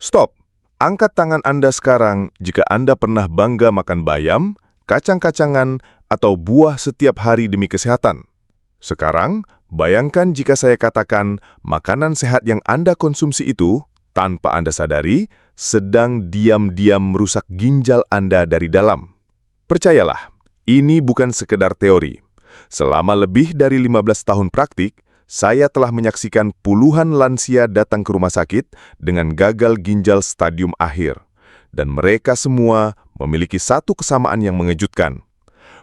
Stop! Angkat tangan Anda sekarang jika Anda pernah bangga makan bayam, kacang-kacangan, atau buah setiap hari demi kesehatan. Sekarang, bayangkan jika saya katakan makanan sehat yang Anda konsumsi itu, tanpa Anda sadari, sedang diam-diam merusak ginjal Anda dari dalam. Percayalah, ini bukan sekedar teori. Selama lebih dari 15 tahun praktik, saya telah menyaksikan puluhan lansia datang ke rumah sakit dengan gagal ginjal stadium akhir. Dan mereka semua memiliki satu kesamaan yang mengejutkan.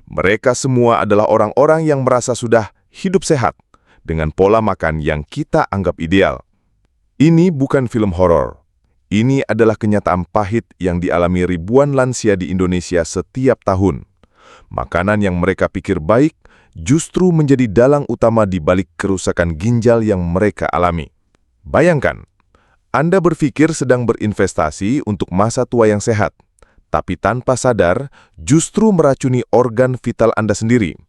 Mereka semua adalah orang-orang yang merasa sudah hidup sehat dengan pola makan yang kita anggap ideal. Ini bukan film horor. Ini adalah kenyataan pahit yang dialami ribuan lansia di Indonesia setiap tahun. Makanan yang mereka pikir baik justru menjadi dalang utama di balik kerusakan ginjal yang mereka alami. Bayangkan, Anda berpikir sedang berinvestasi untuk masa tua yang sehat, tapi tanpa sadar justru meracuni organ vital Anda sendiri.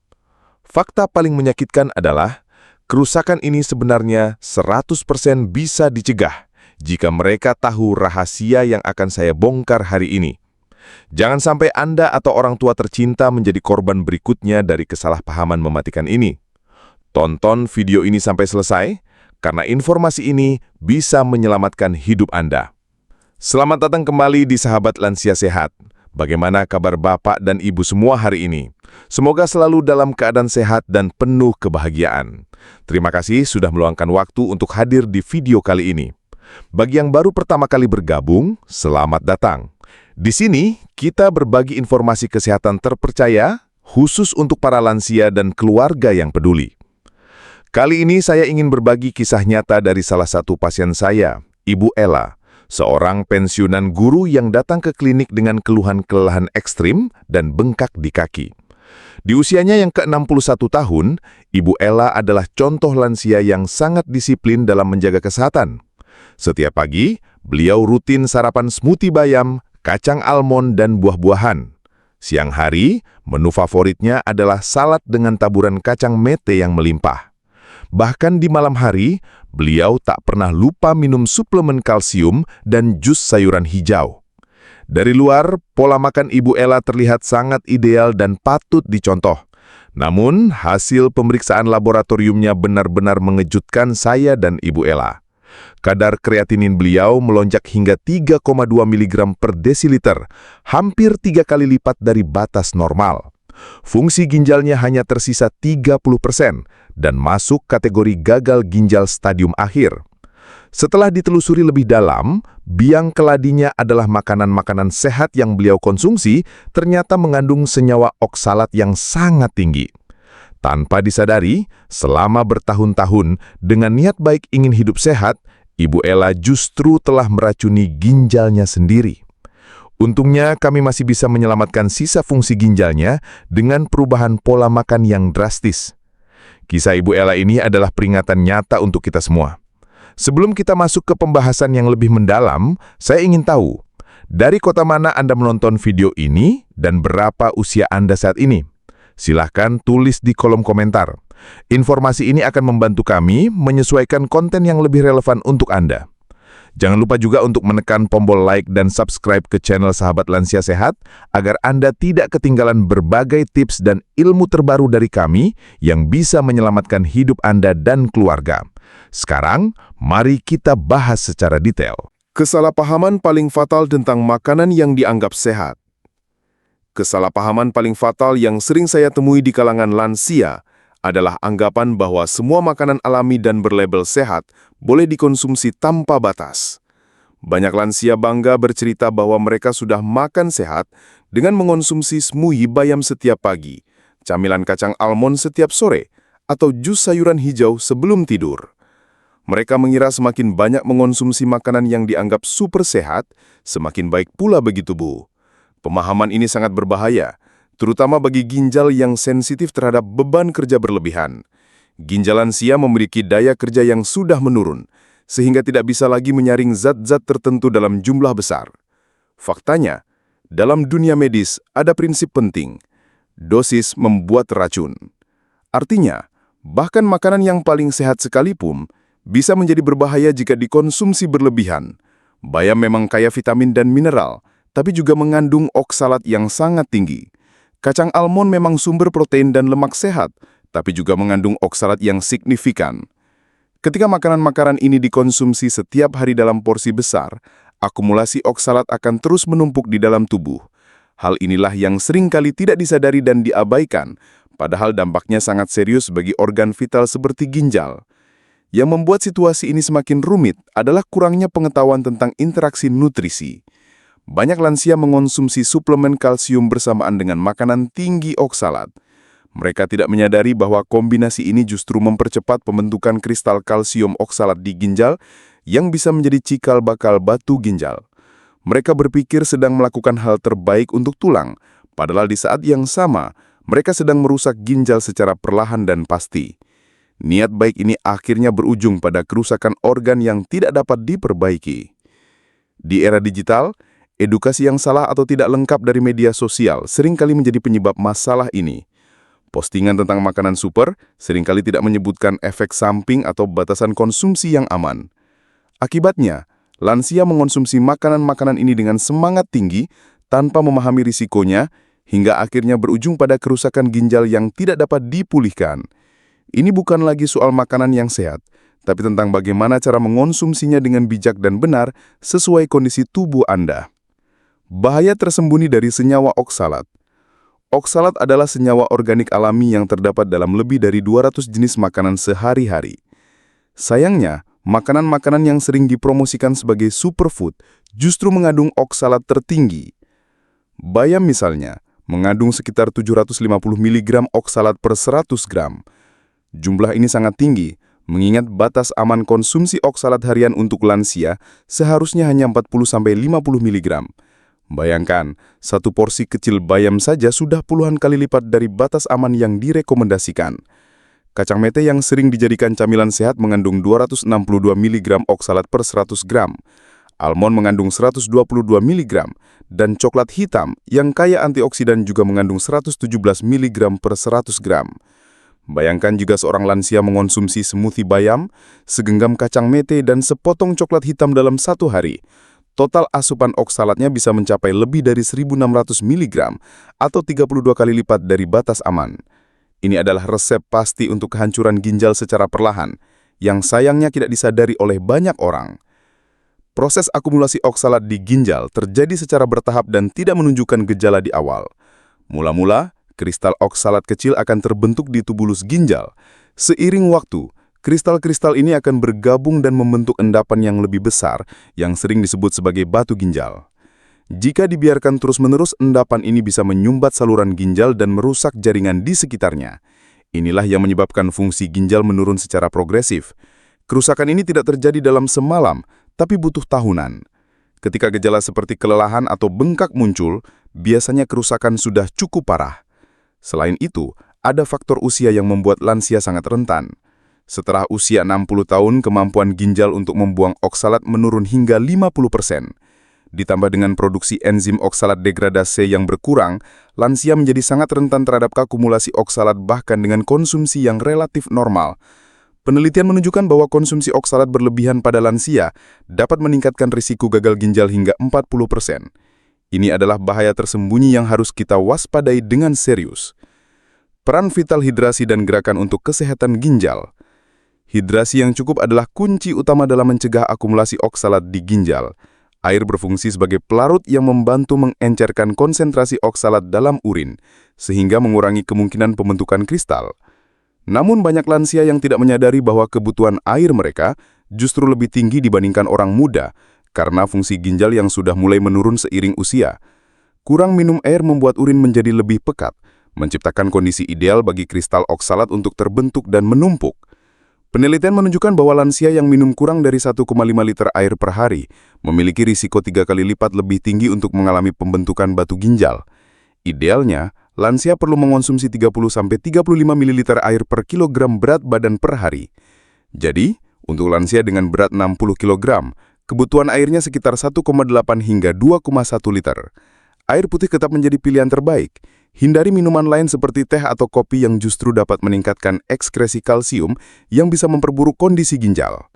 Fakta paling menyakitkan adalah, kerusakan ini sebenarnya 100% bisa dicegah jika mereka tahu rahasia yang akan saya bongkar hari ini. Jangan sampai Anda atau orang tua tercinta menjadi korban berikutnya dari kesalahpahaman mematikan ini. Tonton video ini sampai selesai, karena informasi ini bisa menyelamatkan hidup Anda. Selamat datang kembali di Sahabat Lansia Sehat. Bagaimana kabar Bapak dan Ibu semua hari ini? Semoga selalu dalam keadaan sehat dan penuh kebahagiaan. Terima kasih sudah meluangkan waktu untuk hadir di video kali ini. Bagi yang baru pertama kali bergabung, selamat datang. Di sini, kita berbagi informasi kesehatan terpercaya, khusus untuk para lansia dan keluarga yang peduli. Kali ini saya ingin berbagi kisah nyata dari salah satu pasien saya, Ibu Ella, seorang pensiunan guru yang datang ke klinik dengan keluhan kelelahan ekstrim dan bengkak di kaki. Di usianya yang ke-61 tahun, Ibu Ella adalah contoh lansia yang sangat disiplin dalam menjaga kesehatan. Setiap pagi, beliau rutin sarapan smoothie bayam, kacang almond, dan buah-buahan. Siang hari, menu favoritnya adalah salad dengan taburan kacang mete yang melimpah. Bahkan di malam hari, beliau tak pernah lupa minum suplemen kalsium dan jus sayuran hijau. Dari luar, pola makan Ibu Ella terlihat sangat ideal dan patut dicontoh. Namun, hasil pemeriksaan laboratoriumnya benar-benar mengejutkan saya dan Ibu Ella. Kadar kreatinin beliau melonjak hingga 3,2 mg per desiliter, hampir 3 kali lipat dari batas normal. Fungsi ginjalnya hanya tersisa 30% dan masuk kategori gagal ginjal stadium akhir. Setelah ditelusuri lebih dalam, biang keladinya adalah makanan-makanan sehat yang beliau konsumsi ternyata mengandung senyawa oksalat yang sangat tinggi. Tanpa disadari, selama bertahun-tahun dengan niat baik ingin hidup sehat, Ibu Ella justru telah meracuni ginjalnya sendiri. Untungnya kami masih bisa menyelamatkan sisa fungsi ginjalnya dengan perubahan pola makan yang drastis. Kisah Ibu Ella ini adalah peringatan nyata untuk kita semua. Sebelum kita masuk ke pembahasan yang lebih mendalam, saya ingin tahu, dari kota mana Anda menonton video ini dan berapa usia Anda saat ini? Silahkan tulis di kolom komentar. Informasi ini akan membantu kami menyesuaikan konten yang lebih relevan untuk Anda. Jangan lupa juga untuk menekan tombol like dan subscribe ke channel Sahabat Lansia Sehat agar Anda tidak ketinggalan berbagai tips dan ilmu terbaru dari kami yang bisa menyelamatkan hidup Anda dan keluarga. Sekarang, mari kita bahas secara detail. Kesalahpahaman paling fatal tentang makanan yang dianggap sehat. Kesalahpahaman paling fatal yang sering saya temui di kalangan lansia adalah anggapan bahwa semua makanan alami dan berlabel sehat boleh dikonsumsi tanpa batas. Banyak lansia bangga bercerita bahwa mereka sudah makan sehat dengan mengonsumsi smoothie bayam setiap pagi, camilan kacang almond setiap sore, atau jus sayuran hijau sebelum tidur. Mereka mengira semakin banyak mengonsumsi makanan yang dianggap super sehat, semakin baik pula bagi tubuh. Pemahaman ini sangat berbahaya, terutama bagi ginjal yang sensitif terhadap beban kerja berlebihan. Ginjal lansia memiliki daya kerja yang sudah menurun, sehingga tidak bisa lagi menyaring zat-zat tertentu dalam jumlah besar. Faktanya, dalam dunia medis ada prinsip penting, dosis membuat racun. Artinya, bahkan makanan yang paling sehat sekalipun bisa menjadi berbahaya jika dikonsumsi berlebihan. Bayam memang kaya vitamin dan mineral, tapi juga mengandung oksalat yang sangat tinggi. Kacang almond memang sumber protein dan lemak sehat, tapi juga mengandung oksalat yang signifikan. Ketika makanan-makanan ini dikonsumsi setiap hari dalam porsi besar, akumulasi oksalat akan terus menumpuk di dalam tubuh. Hal inilah yang seringkali tidak disadari dan diabaikan, padahal dampaknya sangat serius bagi organ vital seperti ginjal. Yang membuat situasi ini semakin rumit adalah kurangnya pengetahuan tentang interaksi nutrisi. Banyak lansia mengonsumsi suplemen kalsium bersamaan dengan makanan tinggi oksalat. Mereka tidak menyadari bahwa kombinasi ini justru mempercepat pembentukan kristal kalsium oksalat di ginjal yang bisa menjadi cikal bakal batu ginjal. Mereka berpikir sedang melakukan hal terbaik untuk tulang, padahal di saat yang sama, mereka sedang merusak ginjal secara perlahan dan pasti. Niat baik ini akhirnya berujung pada kerusakan organ yang tidak dapat diperbaiki. Di era digital, edukasi yang salah atau tidak lengkap dari media sosial seringkali menjadi penyebab masalah ini. Postingan tentang makanan super seringkali tidak menyebutkan efek samping atau batasan konsumsi yang aman. Akibatnya, lansia mengonsumsi makanan-makanan ini dengan semangat tinggi tanpa memahami risikonya hingga akhirnya berujung pada kerusakan ginjal yang tidak dapat dipulihkan. Ini bukan lagi soal makanan yang sehat, tapi tentang bagaimana cara mengonsumsinya dengan bijak dan benar sesuai kondisi tubuh Anda. Bahaya tersembunyi dari senyawa oksalat. Oksalat adalah senyawa organik alami yang terdapat dalam lebih dari 200 jenis makanan sehari-hari. Sayangnya, makanan-makanan yang sering dipromosikan sebagai superfood justru mengandung oksalat tertinggi. Bayam misalnya, mengandung sekitar 750 mg oksalat per 100 gram. Jumlah ini sangat tinggi, mengingat batas aman konsumsi oksalat harian untuk lansia seharusnya hanya 40-50 mg. Bayangkan, satu porsi kecil bayam saja sudah puluhan kali lipat dari batas aman yang direkomendasikan. Kacang mete yang sering dijadikan camilan sehat mengandung 262 mg oksalat per 100 gram. Almond mengandung 122 mg, dan coklat hitam yang kaya antioksidan juga mengandung 117 mg per 100 gram. Bayangkan jika seorang lansia mengonsumsi smoothie bayam, segenggam kacang mete, dan sepotong coklat hitam dalam satu hari. Total asupan oksalatnya bisa mencapai lebih dari 1.600 mg atau 32 kali lipat dari batas aman. Ini adalah resep pasti untuk kehancuran ginjal secara perlahan, yang sayangnya tidak disadari oleh banyak orang. Proses akumulasi oksalat di ginjal terjadi secara bertahap dan tidak menunjukkan gejala di awal. Mula-mula, kristal oksalat kecil akan terbentuk di tubulus ginjal. Seiring waktu, kristal-kristal ini akan bergabung dan membentuk endapan yang lebih besar yang sering disebut sebagai batu ginjal. Jika dibiarkan terus-menerus, endapan ini bisa menyumbat saluran ginjal dan merusak jaringan di sekitarnya. Inilah yang menyebabkan fungsi ginjal menurun secara progresif. Kerusakan ini tidak terjadi dalam semalam, tapi butuh tahunan. Ketika gejala seperti kelelahan atau bengkak muncul, biasanya kerusakan sudah cukup parah. Selain itu, ada faktor usia yang membuat lansia sangat rentan. Setelah usia 60 tahun, kemampuan ginjal untuk membuang oksalat menurun hingga 50%. Ditambah dengan produksi enzim oksalat degradase yang berkurang, lansia menjadi sangat rentan terhadap akumulasi oksalat bahkan dengan konsumsi yang relatif normal. Penelitian menunjukkan bahwa konsumsi oksalat berlebihan pada lansia dapat meningkatkan risiko gagal ginjal hingga 40%. Ini adalah bahaya tersembunyi yang harus kita waspadai dengan serius. Peran vital hidrasi dan gerakan untuk kesehatan ginjal. Hidrasi yang cukup adalah kunci utama dalam mencegah akumulasi oksalat di ginjal. Air berfungsi sebagai pelarut yang membantu mengencerkan konsentrasi oksalat dalam urin, sehingga mengurangi kemungkinan pembentukan kristal. Namun banyak lansia yang tidak menyadari bahwa kebutuhan air mereka justru lebih tinggi dibandingkan orang muda, karena fungsi ginjal yang sudah mulai menurun seiring usia. Kurang minum air membuat urin menjadi lebih pekat, menciptakan kondisi ideal bagi kristal oksalat untuk terbentuk dan menumpuk. Penelitian menunjukkan bahwa lansia yang minum kurang dari 1,5 liter air per hari memiliki risiko 3 kali lipat lebih tinggi untuk mengalami pembentukan batu ginjal. Idealnya, lansia perlu mengonsumsi 30-35 ml air per kilogram berat badan per hari. Jadi, untuk lansia dengan berat 60 kg, kebutuhan airnya sekitar 1,8 hingga 2,1 liter. Air putih tetap menjadi pilihan terbaik. Hindari minuman lain seperti teh atau kopi yang justru dapat meningkatkan ekskresi kalsium yang bisa memperburuk kondisi ginjal.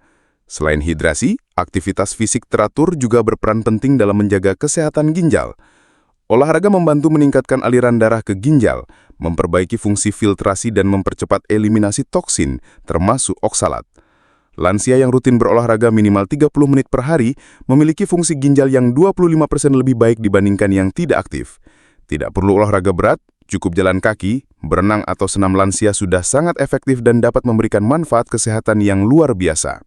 Selain hidrasi, aktivitas fisik teratur juga berperan penting dalam menjaga kesehatan ginjal. Olahraga membantu meningkatkan aliran darah ke ginjal, memperbaiki fungsi filtrasi dan mempercepat eliminasi toksin, termasuk oksalat. Lansia yang rutin berolahraga minimal 30 menit per hari memiliki fungsi ginjal yang 25% lebih baik dibandingkan yang tidak aktif. Tidak perlu olahraga berat, cukup jalan kaki, berenang atau senam lansia sudah sangat efektif dan dapat memberikan manfaat kesehatan yang luar biasa.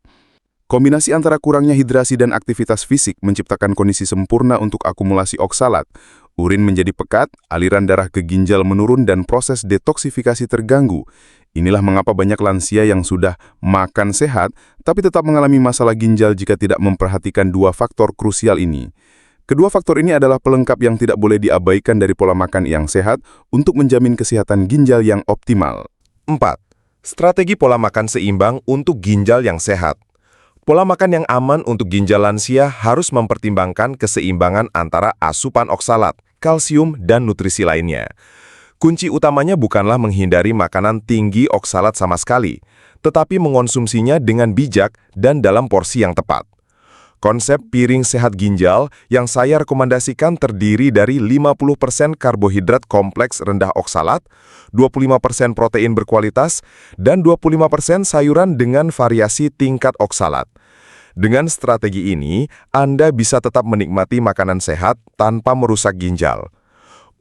Kombinasi antara kurangnya hidrasi dan aktivitas fisik menciptakan kondisi sempurna untuk akumulasi oksalat. Urin menjadi pekat, aliran darah ke ginjal menurun dan proses detoksifikasi terganggu. Inilah mengapa banyak lansia yang sudah makan sehat, tapi tetap mengalami masalah ginjal jika tidak memperhatikan dua faktor krusial ini. Kedua faktor ini adalah pelengkap yang tidak boleh diabaikan dari pola makan yang sehat untuk menjamin kesehatan ginjal yang optimal. 4. Strategi pola makan seimbang untuk ginjal yang sehat. Pola makan yang aman untuk ginjal lansia harus mempertimbangkan keseimbangan antara asupan oksalat, kalsium, dan nutrisi lainnya. Kunci utamanya bukanlah menghindari makanan tinggi oksalat sama sekali, tetapi mengonsumsinya dengan bijak dan dalam porsi yang tepat. Konsep piring sehat ginjal yang saya rekomendasikan terdiri dari 50% karbohidrat kompleks rendah oksalat, 25% protein berkualitas, dan 25% sayuran dengan variasi tingkat oksalat. Dengan strategi ini, Anda bisa tetap menikmati makanan sehat tanpa merusak ginjal.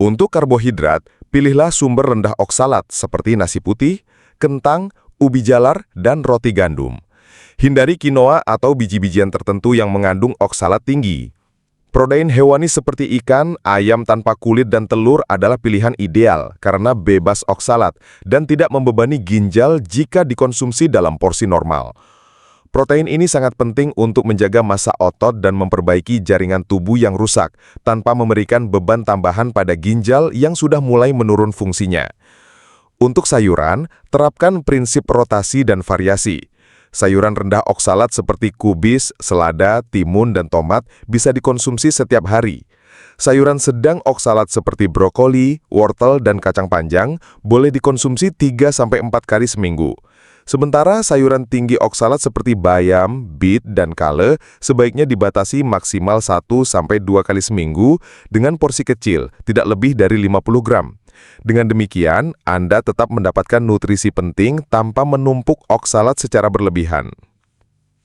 Untuk karbohidrat, pilihlah sumber rendah oksalat seperti nasi putih, kentang, ubi jalar, dan roti gandum. Hindari quinoa atau biji-bijian tertentu yang mengandung oksalat tinggi. Protein hewani seperti ikan, ayam tanpa kulit, dan telur adalah pilihan ideal karena bebas oksalat dan tidak membebani ginjal jika dikonsumsi dalam porsi normal. Protein ini sangat penting untuk menjaga massa otot dan memperbaiki jaringan tubuh yang rusak tanpa memberikan beban tambahan pada ginjal yang sudah mulai menurun fungsinya. Untuk sayuran, terapkan prinsip rotasi dan variasi. Sayuran rendah oksalat seperti kubis, selada, timun, dan tomat bisa dikonsumsi setiap hari. Sayuran sedang oksalat seperti brokoli, wortel, dan kacang panjang boleh dikonsumsi 3-4 kali seminggu. Sementara sayuran tinggi oksalat seperti bayam, beet, dan kale sebaiknya dibatasi maksimal 1-2 kali seminggu dengan porsi kecil, tidak lebih dari 50 gram. Dengan demikian, Anda tetap mendapatkan nutrisi penting tanpa menumpuk oksalat secara berlebihan.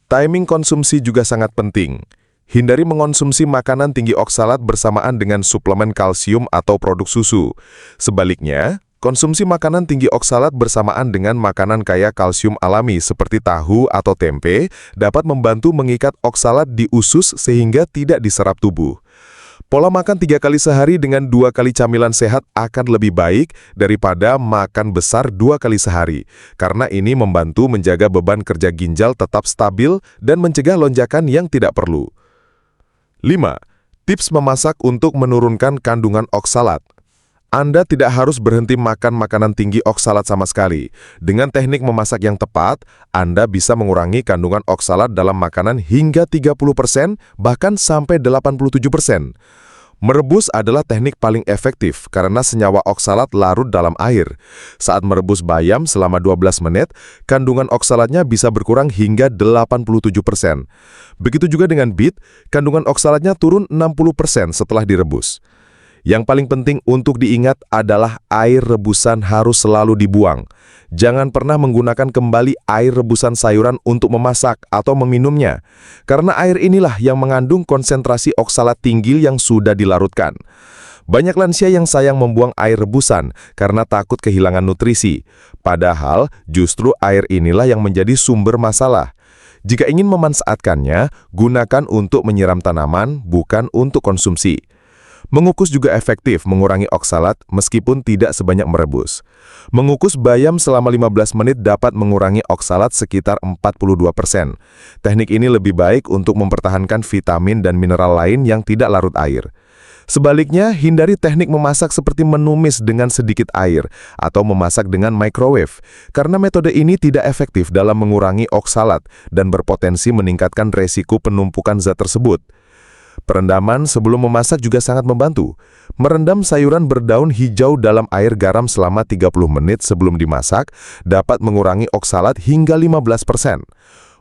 Timing konsumsi juga sangat penting. Hindari mengonsumsi makanan tinggi oksalat bersamaan dengan suplemen kalsium atau produk susu. Sebaliknya, konsumsi makanan tinggi oksalat bersamaan dengan makanan kaya kalsium alami seperti tahu atau tempe dapat membantu mengikat oksalat di usus sehingga tidak diserap tubuh. Pola makan 3 kali sehari dengan 2 kali camilan sehat akan lebih baik daripada makan besar 2 kali sehari, karena ini membantu menjaga beban kerja ginjal tetap stabil dan mencegah lonjakan yang tidak perlu. 5. Tips memasak untuk menurunkan kandungan oksalat. Anda tidak harus berhenti makan makanan tinggi oksalat sama sekali. Dengan teknik memasak yang tepat, Anda bisa mengurangi kandungan oksalat dalam makanan hingga 30%, bahkan sampai 87%. Merebus adalah teknik paling efektif karena senyawa oksalat larut dalam air. Saat merebus bayam selama 12 menit, kandungan oksalatnya bisa berkurang hingga 87%. Begitu juga dengan beet, kandungan oksalatnya turun 60% setelah direbus. Yang paling penting untuk diingat adalah air rebusan harus selalu dibuang. Jangan pernah menggunakan kembali air rebusan sayuran untuk memasak atau meminumnya, karena air inilah yang mengandung konsentrasi oksalat tinggi yang sudah dilarutkan. Banyak lansia yang sayang membuang air rebusan karena takut kehilangan nutrisi. Padahal justru air inilah yang menjadi sumber masalah. Jika ingin memanfaatkannya, gunakan untuk menyiram tanaman, bukan untuk konsumsi. Mengukus juga efektif mengurangi oksalat meskipun tidak sebanyak merebus. Mengukus bayam selama 15 menit dapat mengurangi oksalat sekitar 42%. Teknik ini lebih baik untuk mempertahankan vitamin dan mineral lain yang tidak larut air. Sebaliknya, hindari teknik memasak seperti menumis dengan sedikit air atau memasak dengan microwave, karena metode ini tidak efektif dalam mengurangi oksalat dan berpotensi meningkatkan resiko penumpukan zat tersebut. Perendaman sebelum memasak juga sangat membantu. Merendam sayuran berdaun hijau dalam air garam selama 30 menit sebelum dimasak dapat mengurangi oksalat hingga 15%.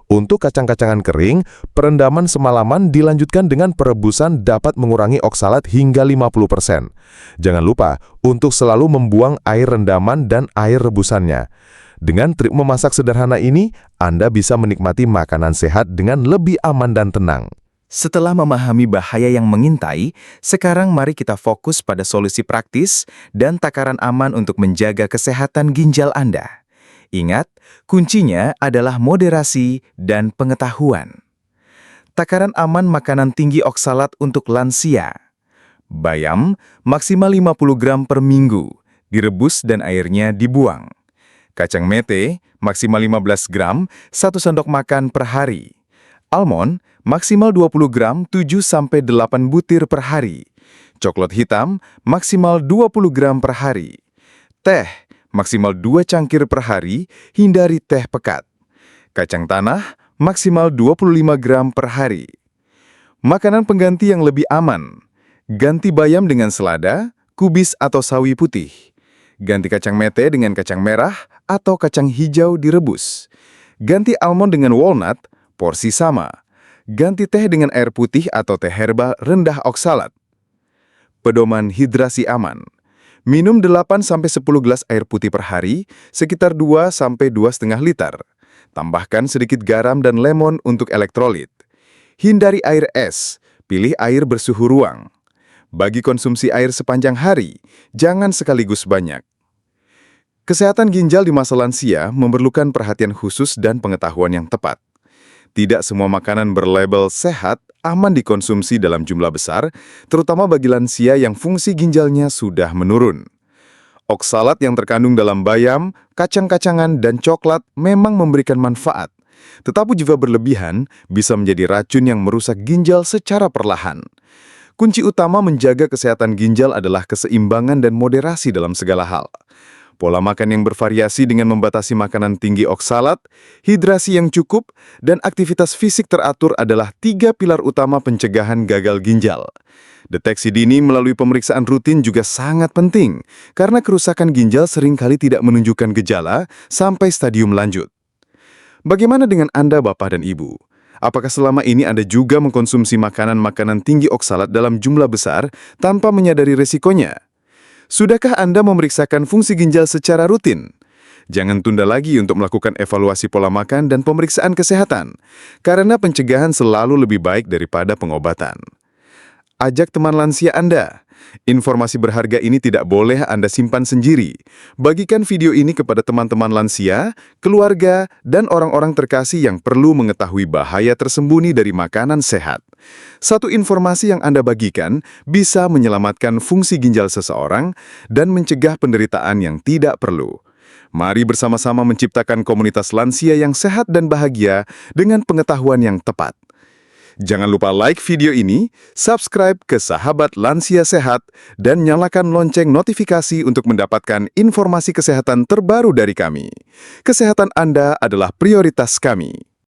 Untuk kacang-kacangan kering, perendaman semalaman dilanjutkan dengan perebusan dapat mengurangi oksalat hingga 50%. Jangan lupa untuk selalu membuang air rendaman dan air rebusannya. Dengan trik memasak sederhana ini, Anda bisa menikmati makanan sehat dengan lebih aman dan tenang. Setelah memahami bahaya yang mengintai, sekarang mari kita fokus pada solusi praktis dan takaran aman untuk menjaga kesehatan ginjal Anda. Ingat, kuncinya adalah moderasi dan pengetahuan. Takaran aman makanan tinggi oksalat untuk lansia. Bayam, maksimal 50 gram per minggu, direbus dan airnya dibuang. Kacang mete, maksimal 15 gram, 1 sendok makan per hari. Almond, maksimal 20 gram 7-8 butir per hari. Coklat hitam, maksimal 20 gram per hari. Teh, maksimal 2 cangkir per hari, hindari teh pekat. Kacang tanah, maksimal 25 gram per hari. Makanan pengganti yang lebih aman. Ganti bayam dengan selada, kubis atau sawi putih. Ganti kacang mete dengan kacang merah atau kacang hijau direbus. Ganti almond dengan walnut, porsi sama. Ganti teh dengan air putih atau teh herba rendah oksalat. Pedoman hidrasi aman. Minum 8-10 gelas air putih per hari, sekitar 2-2,5 liter. Tambahkan sedikit garam dan lemon untuk elektrolit. Hindari air es, pilih air bersuhu ruang. Bagi konsumsi air sepanjang hari, jangan sekaligus banyak. Kesehatan ginjal di masa lansia memerlukan perhatian khusus dan pengetahuan yang tepat. Tidak semua makanan berlabel sehat aman dikonsumsi dalam jumlah besar, terutama bagi lansia yang fungsi ginjalnya sudah menurun. Oksalat yang terkandung dalam bayam, kacang-kacangan, dan coklat memang memberikan manfaat, tetapi jika berlebihan bisa menjadi racun yang merusak ginjal secara perlahan. Kunci utama menjaga kesehatan ginjal adalah keseimbangan dan moderasi dalam segala hal. Pola makan yang bervariasi dengan membatasi makanan tinggi oksalat, hidrasi yang cukup, dan aktivitas fisik teratur adalah 3 pilar utama pencegahan gagal ginjal. Deteksi dini melalui pemeriksaan rutin juga sangat penting, karena kerusakan ginjal seringkali tidak menunjukkan gejala sampai stadium lanjut. Bagaimana dengan Anda, Bapak dan Ibu? Apakah selama ini Anda juga mengkonsumsi makanan-makanan tinggi oksalat dalam jumlah besar tanpa menyadari resikonya? Sudahkah Anda memeriksakan fungsi ginjal secara rutin? Jangan tunda lagi untuk melakukan evaluasi pola makan dan pemeriksaan kesehatan, karena pencegahan selalu lebih baik daripada pengobatan. Ajak teman lansia Anda. Informasi berharga ini tidak boleh Anda simpan sendiri. Bagikan video ini kepada teman-teman lansia, keluarga, dan orang-orang terkasih yang perlu mengetahui bahaya tersembunyi dari makanan sehat. Satu informasi yang Anda bagikan bisa menyelamatkan fungsi ginjal seseorang dan mencegah penderitaan yang tidak perlu. Mari bersama-sama menciptakan komunitas lansia yang sehat dan bahagia dengan pengetahuan yang tepat. Jangan lupa like video ini, subscribe ke Sahabat Lansia Sehat, dan nyalakan lonceng notifikasi untuk mendapatkan informasi kesehatan terbaru dari kami. Kesehatan Anda adalah prioritas kami.